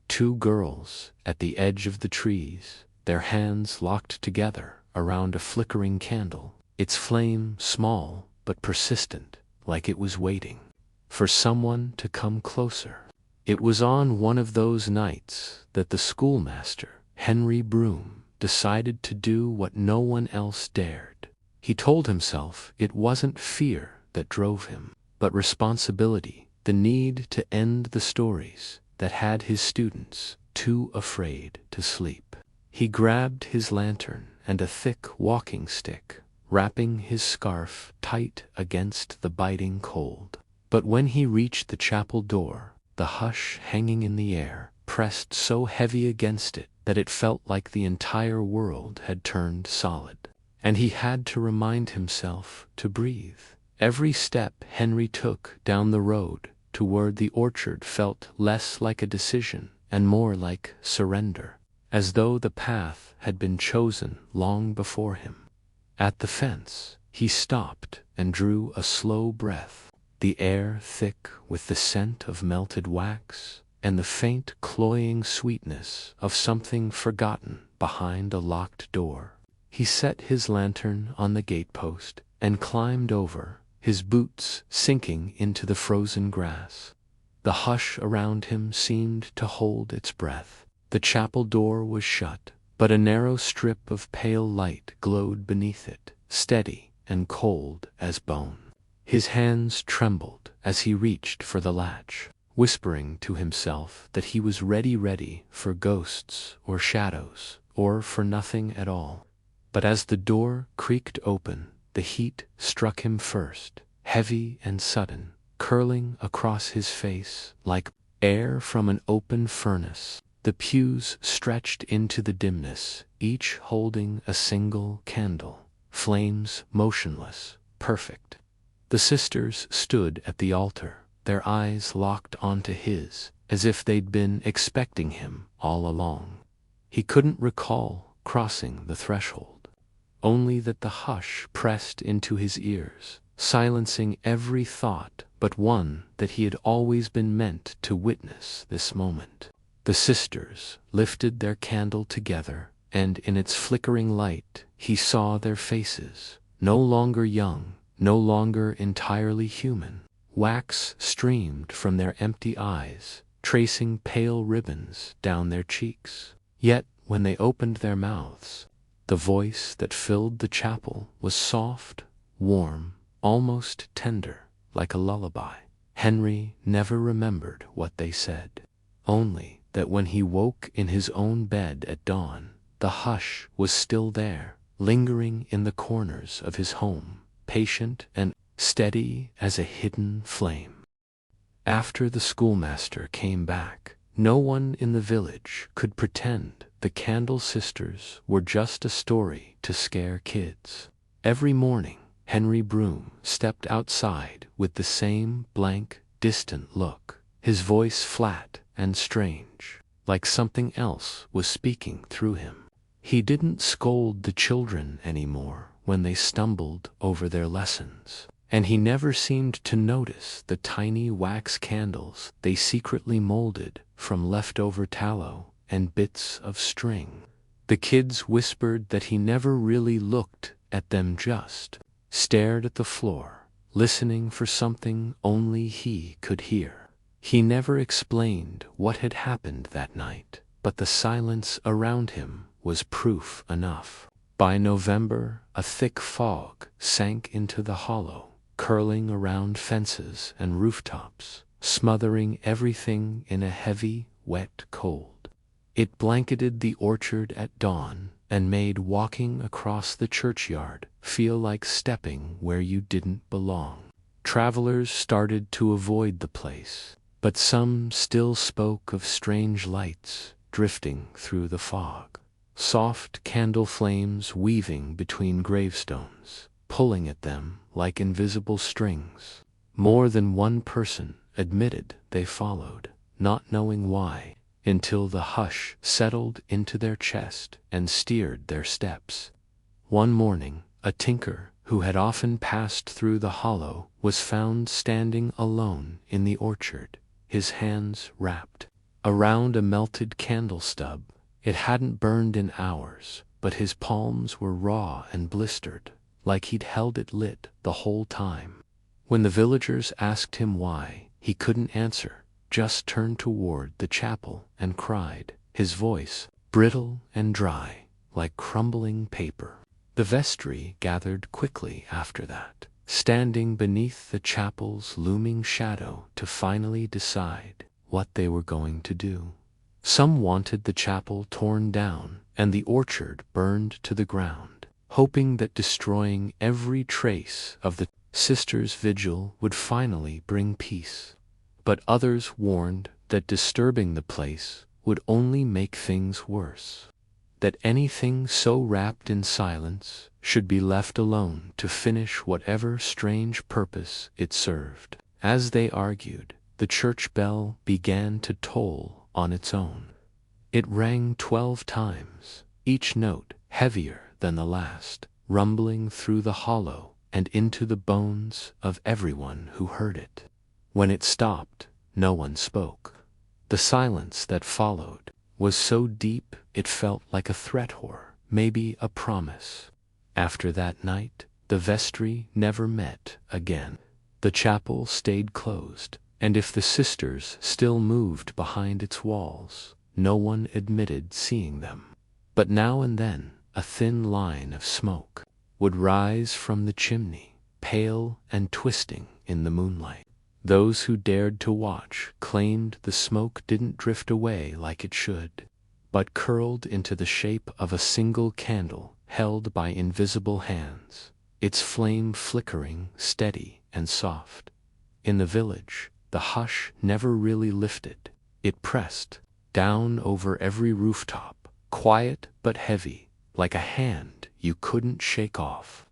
Two girls at the edge of the trees, their hands locked together around a flickering candle, its flame small but persistent, like it was waiting for someone to come closer. It was on one of those nights that the schoolmaster, Henry Broom, decided to do what no one else dared. He told himself it wasn't fear that drove him, but responsibility, the need to end the stories that had his students too afraid to sleep. He grabbed his lantern and a thick walking stick, wrapping his scarf tight against the biting cold. But when he reached the chapel door, the hush hanging in the air pressed so heavy against it that it felt like the entire world had turned solid. And he had to remind himself to breathe. Every step Henry took down the road toward the orchard felt less like a decision and more like surrender, as though the path had been chosen long before him. At the fence, he stopped and drew a slow breath, the air thick with the scent of melted wax and the faint cloying sweetness of something forgotten behind a locked door. He set his lantern on the gatepost and climbed over, his boots sinking into the frozen grass. The hush around him seemed to hold its breath. The chapel door was shut, but a narrow strip of pale light glowed beneath it, steady and cold as bone. His hands trembled as he reached for the latch, whispering to himself that he was ready for ghosts or shadows, or for nothing at all. But as the door creaked open, the heat struck him first, heavy and sudden, curling across his face like air from an open furnace. The pews stretched into the dimness, each holding a single candle, flames motionless, perfect. The sisters stood at the altar, their eyes locked onto his, as if they'd been expecting him all along. He couldn't recall crossing the threshold, only that the hush pressed into his ears, silencing every thought but one that he had always been meant to witness this moment. The sisters lifted their candle together, and in its flickering light he saw their faces, no longer young, no longer entirely human. Wax streamed from their empty eyes, tracing pale ribbons down their cheeks. Yet, when they opened their mouths, the voice that filled the chapel was soft, warm, almost tender, like a lullaby. Henry never remembered what they said, only that when he woke in his own bed at dawn, the hush was still there, lingering in the corners of his home, patient and steady as a hidden flame. After the schoolmaster came back, no one in the village could pretend the Candle Sisters were just a story to scare kids. Every morning, Henry Broom stepped outside with the same blank, distant look, his voice flat and strange, like something else was speaking through him. He didn't scold the children anymore when they stumbled over their lessons, and he never seemed to notice the tiny wax candles they secretly molded from leftover tallow and bits of string. The kids whispered that he never really looked at them, just stared at the floor, listening for something only he could hear. He never explained what had happened that night, but the silence around him was proof enough. By November, a thick fog sank into the hollow, curling around fences and rooftops, smothering everything in a heavy, wet cold. It blanketed the orchard at dawn and made walking across the churchyard feel like stepping where you didn't belong. Travelers started to avoid the place, but some still spoke of strange lights drifting through the fog. Soft candle flames weaving between gravestones, pulling at them like invisible strings. More than one person admitted they followed, not knowing why, until the hush settled into their chest and steered their steps. One morning, a tinker who had often passed through the hollow was found standing alone in the orchard, his hands wrapped around a melted candle stub. It hadn't burned in hours, but his palms were raw and blistered, like he'd held it lit the whole time. When the villagers asked him why, he couldn't answer, just turned toward the chapel and cried, his voice brittle and dry, like crumbling paper. The vestry gathered quickly after that, standing beneath the chapel's looming shadow to finally decide what they were going to do. Some wanted the chapel torn down and the orchard burned to the ground, hoping that destroying every trace of the sisters' vigil would finally bring peace. But others warned that disturbing the place would only make things worse, that anything so wrapped in silence should be left alone to finish whatever strange purpose it served. As they argued, the church bell began to toll on its own. It rang 12 times, each note heavier than the last, rumbling through the hollow and into the bones of everyone who heard it. When it stopped, no one spoke. The silence that followed was so deep it felt like a threat or maybe a promise. After that night, the vestry never met again. The chapel stayed closed, and if the sisters still moved behind its walls, no one admitted seeing them. But now and then, a thin line of smoke would rise from the chimney, pale and twisting in the moonlight. Those who dared to watch claimed the smoke didn't drift away like it should, but curled into the shape of a single candle held by invisible hands, its flame flickering steady and soft. In the village, the hush never really lifted. It pressed down over every rooftop, quiet but heavy, like a hand you couldn't shake off.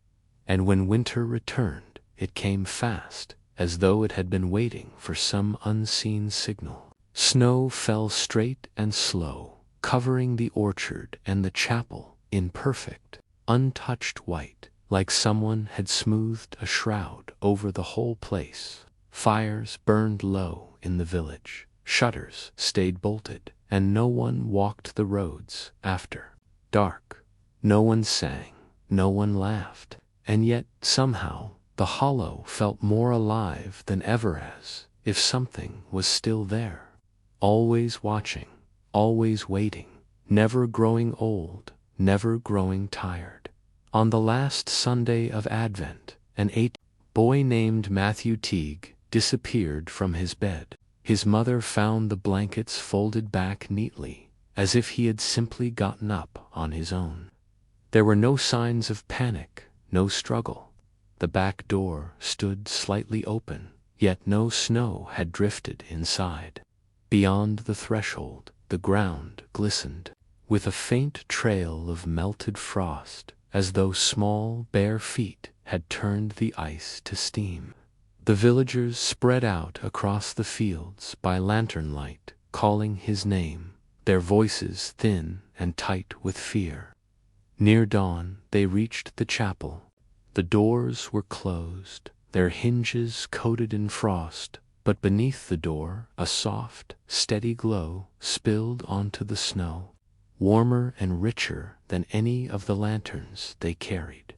And when winter returned, it came fast, as though it had been waiting for some unseen signal. Snow fell straight and slow, covering the orchard and the chapel in perfect, untouched white, like someone had smoothed a shroud over the whole place. Fires burned low in the village, shutters stayed bolted, and no one walked the roads after dark. No one sang, no one laughed, and yet somehow the hollow felt more alive than ever, as if something was still there, always watching, always waiting, never growing old, never growing tired. On the last Sunday of Advent, an 8-year-old boy named Matthew Teague disappeared from his bed. His mother found the blankets folded back neatly, as if he had simply gotten up on his own. There were no signs of panic, no struggle. The back door stood slightly open, yet no snow had drifted inside. Beyond the threshold, the ground glistened with a faint trail of melted frost, as though small, bare feet had turned the ice to steam. The villagers spread out across the fields by lantern light, calling his name, their voices thin and tight with fear. Near dawn, they reached the chapel. The doors were closed, their hinges coated in frost, but beneath the door, a soft, steady glow spilled onto the snow, warmer and richer than any of the lanterns they carried.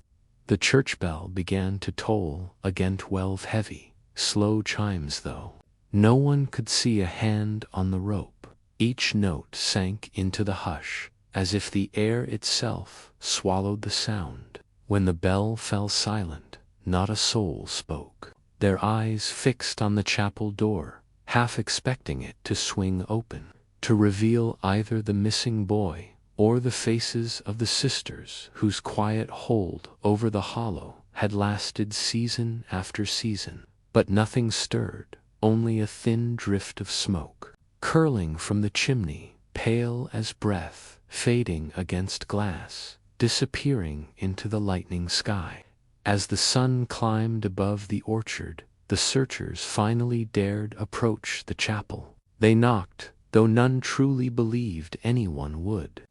The church bell began to toll again, 12 heavy, slow chimes though. No one could see a hand on the rope. Each note sank into the hush, as if the air itself swallowed the sound. When the bell fell silent, not a soul spoke, their eyes fixed on the chapel door, half expecting it to swing open, to reveal either the missing boy or the faces of the sisters whose quiet hold over the hollow had lasted season after season. But nothing stirred, only a thin drift of smoke, curling from the chimney, pale as breath, fading against glass, disappearing into the lightning sky. As the sun climbed above the orchard, the searchers finally dared approach the chapel. They knocked, though none truly believed anyone would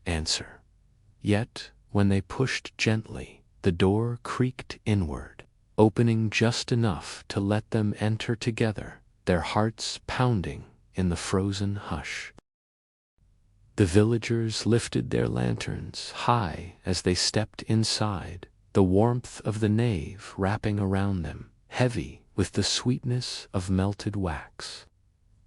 answer. Yet, when they pushed gently, the door creaked inward, opening just enough to let them enter together, their hearts pounding in the frozen hush. The villagers lifted their lanterns high as they stepped inside, the warmth of the nave wrapping around them, heavy with the sweetness of melted wax.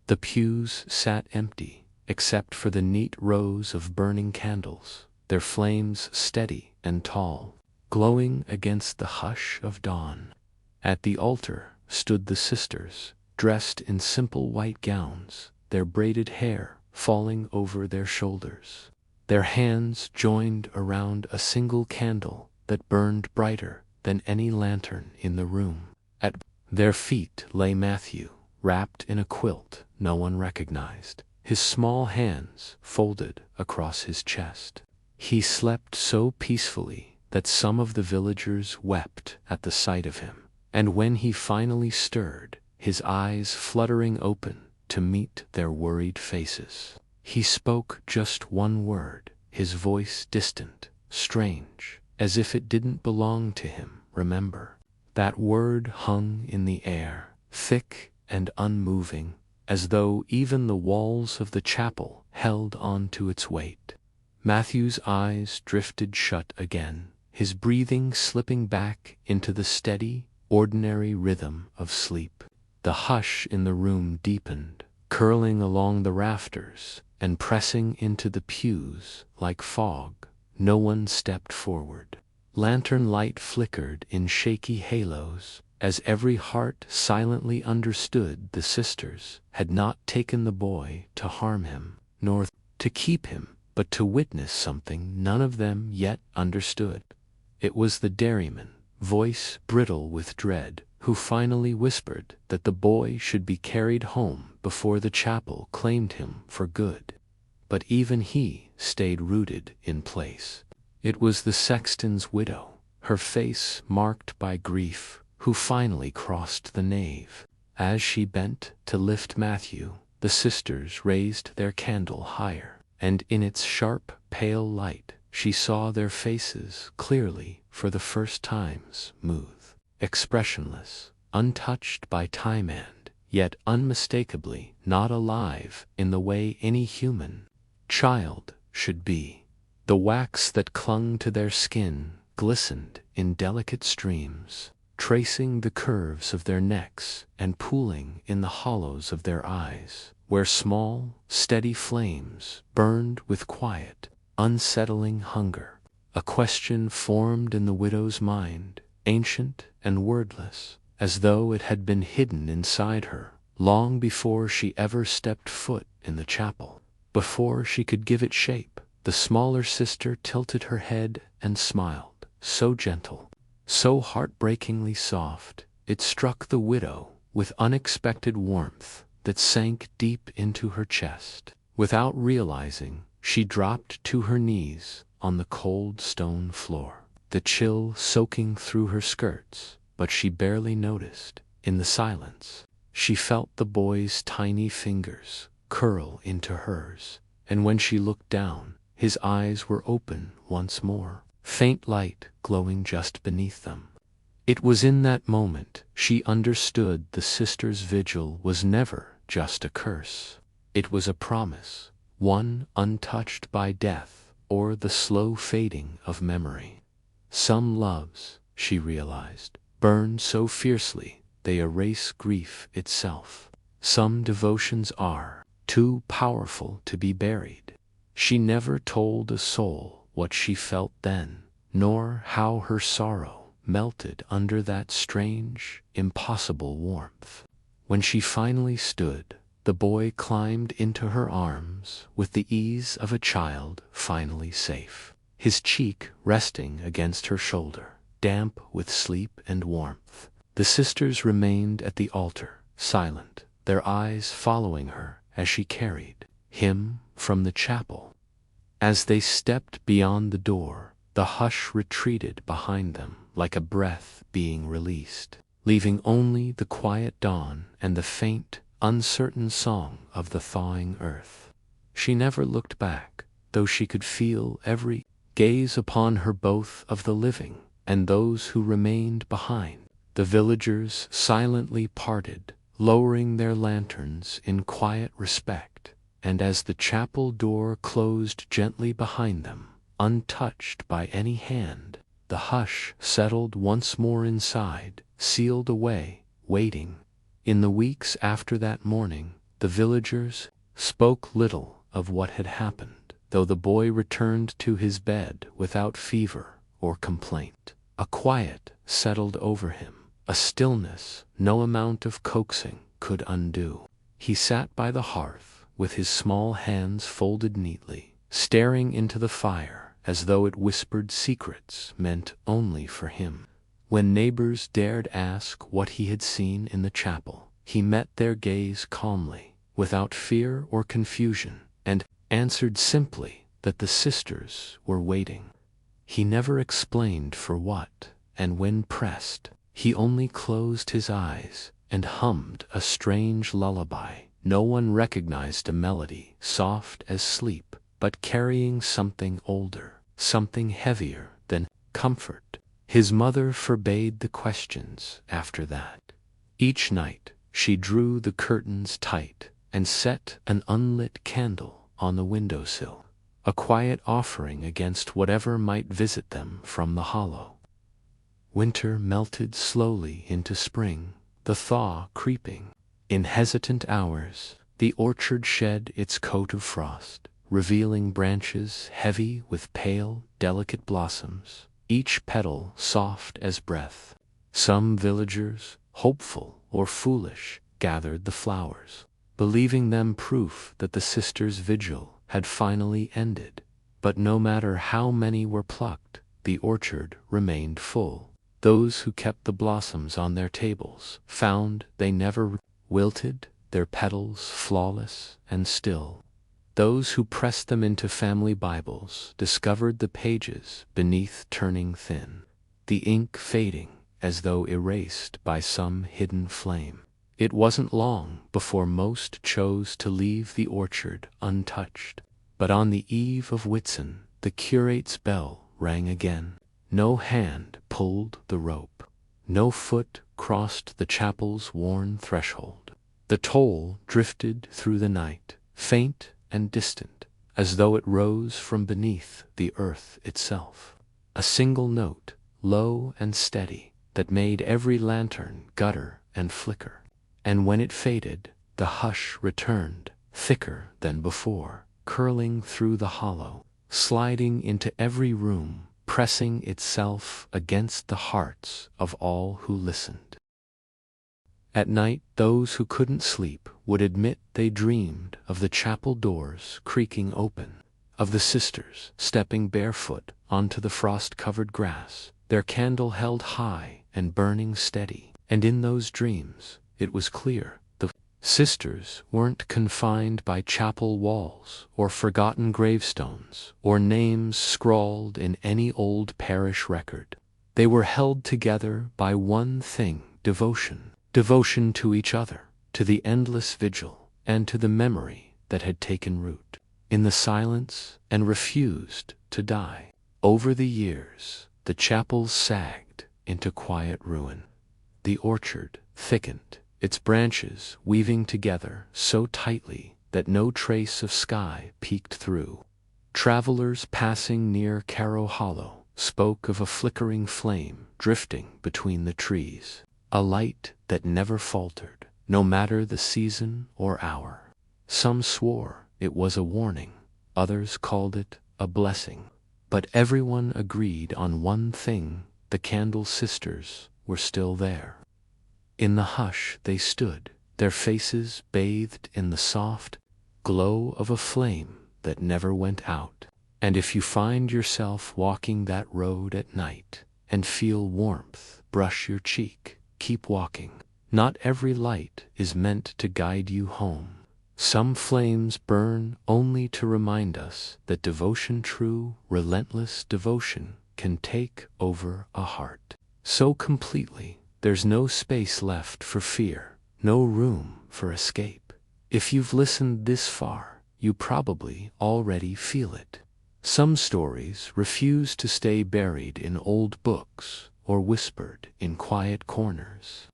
The pews sat empty, except for the neat rows of burning candles, their flames steady and tall, glowing against the hush of dawn. At the altar stood the sisters, dressed in simple white gowns, their braided hair falling over their shoulders, their hands joined around a single candle that burned brighter than any lantern in the room. At their feet lay Matthew, wrapped in a quilt no one recognized, his small hands folded across his chest. He slept so peacefully that some of the villagers wept at the sight of him, and when he finally stirred, his eyes fluttering open to meet their worried faces, he spoke just one word, his voice distant, strange, as if it didn't belong to him. Remember. That word hung in the air, thick and unmoving, as though even the walls of the chapel held on to its weight. Matthew's eyes drifted shut again, his breathing slipping back into the steady, ordinary rhythm of sleep. The hush in the room deepened, curling along the rafters and pressing into the pews like fog. No one stepped forward. Lantern light flickered in shaky halos, as every heart silently understood the sisters had not taken the boy to harm him, nor to keep him, but to witness something none of them yet understood. It was the dairyman, voice brittle with dread, who finally whispered that the boy should be carried home before the chapel claimed him for good. But even he stayed rooted in place. It was the sexton's widow, her face marked by grief, who finally crossed the nave. As she bent to lift Matthew, the sisters raised their candle higher, and in its sharp, pale light, she saw their faces clearly for the first time, smooth, expressionless, untouched by time and, yet unmistakably not alive in the way any human child should be. The wax that clung to their skin glistened in delicate streams, tracing the curves of their necks and pooling in the hollows of their eyes, where small, steady flames burned with quiet, unsettling hunger. A question formed in the widow's mind, ancient and wordless, as though it had been hidden inside her long before she ever stepped foot in the chapel. Before she could give it shape, the smaller sister tilted her head and smiled, so gentle, so heartbreakingly soft, it struck the widow with unexpected warmth that sank deep into her chest. Without realizing, she dropped to her knees on the cold stone floor, the chill soaking through her skirts, but she barely noticed. In the silence, she felt the boy's tiny fingers curl into hers, and when she looked down, his eyes were open once more, faint light glowing just beneath them. It was in that moment she understood the sisters' vigil was never just a curse. It was a promise, one untouched by death or the slow fading of memory. Some loves, she realized, burn so fiercely they erase grief itself. Some devotions are too powerful to be buried. She never told a soul what she felt then, nor how her sorrow melted under that strange, impossible warmth. When she finally stood, the boy climbed into her arms with the ease of a child finally safe, his cheek resting against her shoulder, damp with sleep and warmth. The sisters remained at the altar, silent, their eyes following her as she carried him from the chapel. As they stepped beyond the door, the hush retreated behind them like a breath being released, leaving only the quiet dawn and the faint, uncertain song of the thawing earth. She never looked back, though she could feel every gaze upon her, both of the living and those who remained behind. The villagers silently parted, lowering their lanterns in quiet respect, and as the chapel door closed gently behind them, untouched by any hand, the hush settled once more inside, sealed away, waiting. In the weeks after that morning, the villagers spoke little of what had happened, though the boy returned to his bed without fever or complaint. A quiet settled over him, a stillness no amount of coaxing could undo. He sat by the hearth with his small hands folded neatly, staring into the fire as though it whispered secrets meant only for him. When neighbors dared ask what he had seen in the chapel, he met their gaze calmly, without fear or confusion, and answered simply that the sisters were waiting. He never explained for what, and when pressed, he only closed his eyes and hummed a strange lullaby. No one recognized a melody soft as sleep, but carrying something older, something heavier than comfort. His mother forbade the questions after that. Each night she drew the curtains tight and set an unlit candle on the windowsill, a quiet offering against whatever might visit them from the hollow. Winter melted slowly into spring, the thaw creeping. In hesitant hours, the orchard shed its coat of frost, revealing branches heavy with pale, delicate blossoms, each petal soft as breath. Some villagers, hopeful or foolish, gathered the flowers, believing them proof that the sisters' vigil had finally ended. But no matter how many were plucked, the orchard remained full. Those who kept the blossoms on their tables found they never wilted, their petals flawless and still. Those who pressed them into family Bibles discovered the pages beneath turning thin, the ink fading as though erased by some hidden flame. It wasn't long before most chose to leave the orchard untouched. But on the eve of Whitsun, the curate's bell rang again. No hand pulled the rope. No foot crossed the chapel's worn threshold. The toll drifted through the night, faint and distant, as though it rose from beneath the earth itself. A single note, low and steady, that made every lantern gutter and flicker. And when it faded, the hush returned, thicker than before, curling through the hollow, sliding into every room, pressing itself against the hearts of all who listened. At night, those who couldn't sleep would admit they dreamed of the chapel doors creaking open, of the sisters stepping barefoot onto the frost-covered grass, their candle held high and burning steady. And in those dreams, it was clear the sisters weren't confined by chapel walls or forgotten gravestones or names scrawled in any old parish record. They were held together by one thing: devotion. Devotion to each other, to the endless vigil, and to the memory that had taken root in the silence and refused to die. Over the years, the chapels sagged into quiet ruin. The orchard thickened, its branches weaving together so tightly that no trace of sky peeked through. Travelers passing near Carrow Hollow spoke of a flickering flame drifting between the trees, a light that never faltered, no matter the season or hour. Some swore it was a warning, others called it a blessing. But everyone agreed on one thing: the Candle Sisters were still there. In the hush they stood, their faces bathed in the soft glow of a flame that never went out. And if you find yourself walking that road at night and feel warmth brush your cheek, keep walking. Not every light is meant to guide you home. Some flames burn only to remind us that devotion, true, relentless devotion, can take over a heart so completely there's no space left for fear, no room for escape. If you've listened this far, you probably already feel it. Some stories refuse to stay buried in old books or whispered in quiet corners.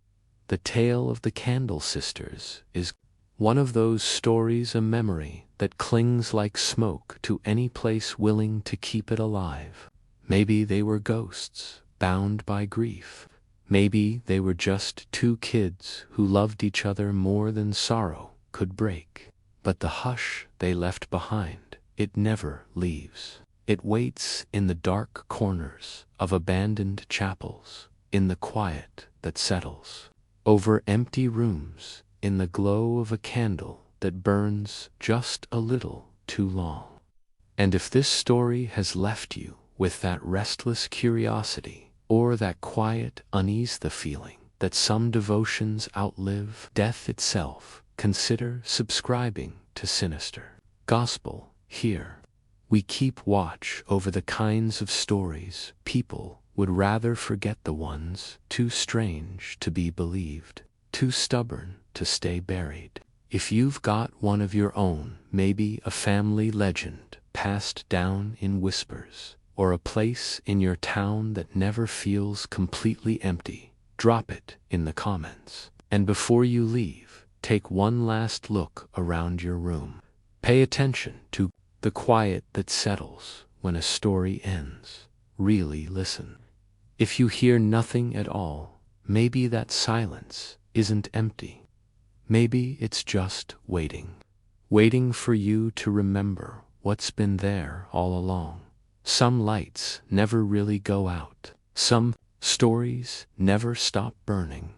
The tale of the Candle Sisters is one of those stories, a memory that clings like smoke to any place willing to keep it alive. Maybe they were ghosts, bound by grief. Maybe they were just two kids who loved each other more than sorrow could break. But the hush they left behind, it never leaves. It waits in the dark corners of abandoned chapels, in the quiet that settles over empty rooms, in the glow of a candle that burns just a little too long. And if this story has left you with that restless curiosity, or that quiet unease, the feeling that some devotions outlive death itself, consider subscribing to Sinister Gospel. Here, we keep watch over the kinds of stories people would rather forget, the ones too strange to be believed, too stubborn to stay buried. If you've got one of your own, maybe a family legend passed down in whispers, or a place in your town that never feels completely empty, drop it in the comments. And before you leave, take one last look around your room. Pay attention to the quiet that settles when a story ends. Really listen. If you hear nothing at all, maybe that silence isn't empty. Maybe it's just waiting. Waiting for you to remember what's been there all along. Some lights never really go out. Some stories never stop burning.